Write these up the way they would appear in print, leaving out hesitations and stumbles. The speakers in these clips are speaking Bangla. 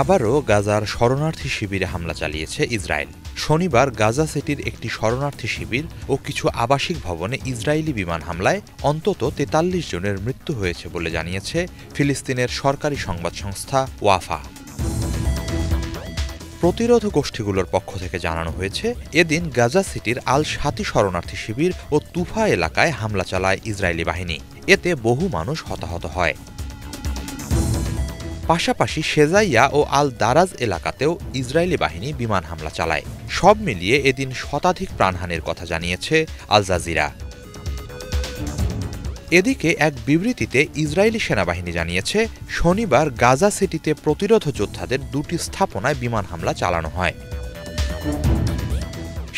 আবারও গাজার শরণার্থী শিবিরে হামলা চালিয়েছে ইসরায়েল। শনিবার গাজা সিটির একটি শরণার্থী শিবির ও কিছু আবাসিক ভবনে ইসরায়েলি বিমান হামলায় অন্তত ৪৩ জনের মৃত্যু হয়েছে বলে জানিয়েছে ফিলিস্তিনের সরকারি সংবাদ সংস্থা ওয়াফা। প্রতিরোধ গোষ্ঠীগুলোর পক্ষ থেকে জানানো হয়েছে, এদিন গাজা সিটির আল শাতি শরণার্থী শিবির ও তুফা এলাকায় হামলা চালায় ইসরায়েলি বাহিনী। এতে বহু মানুষ হতাহত হয়। পাশাপাশি শেজাইয়া ও আল দারাজ এলাকাতেও ইসরায়েলি বাহিনী বিমান হামলা চালায়। সব মিলিয়ে এদিন শতাধিক প্রাণহানির কথা জানিয়েছে আল জাজিরা। এদিকে এক বিবৃতিতে ইসরায়েলি সেনাবাহিনী জানিয়েছে, শনিবার গাজা সিটিতে প্রতিরোধ যোদ্ধাদের দুটি স্থাপনায় বিমান হামলা চালানো হয়।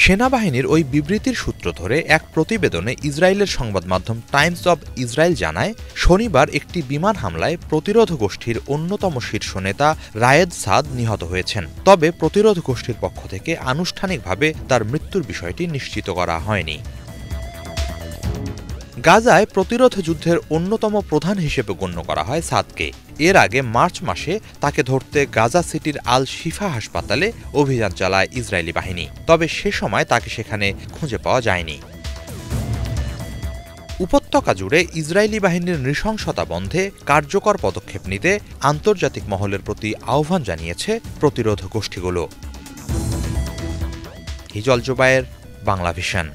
সেনাবাহিনীর ওই বিবৃতির সূত্র ধরে এক প্রতিবেদনে ইসরায়েলের সংবাদ মাধ্যম টাইমস অব ইসরায়েল জানায়, শনিবার একটি বিমান হামলায় প্রতিরোধ গোষ্ঠীর অন্যতম শীর্ষ নেতা রায়েদ সাদ নিহত হয়েছেন। তবে প্রতিরোধ গোষ্ঠীর পক্ষ থেকে আনুষ্ঠানিকভাবে তার মৃত্যুর বিষয়টি নিশ্চিত করা হয়নি। গাজায় প্রতিরোধ যুদ্ধের অন্যতম প্রধান হিসেবে গণ্য করা হয় সাদকে। এর আগে মার্চ মাসে তাকে ধরতে গাজা সিটির আল শিফা হাসপাতালে অভিযান চালায় ইসরায়েলি বাহিনী। তবে সে সময় তাকে সেখানে খুঁজে পাওয়া যায়নি। উপত্যকা জুড়ে ইসরায়েলি বাহিনীর নৃশংসতা বন্ধে কার্যকর পদক্ষেপ নিতে আন্তর্জাতিক মহলের প্রতি আহ্বান জানিয়েছে প্রতিরোধ গোষ্ঠীগুলো। হিজল জুবায়ের, বাংলাভিশন।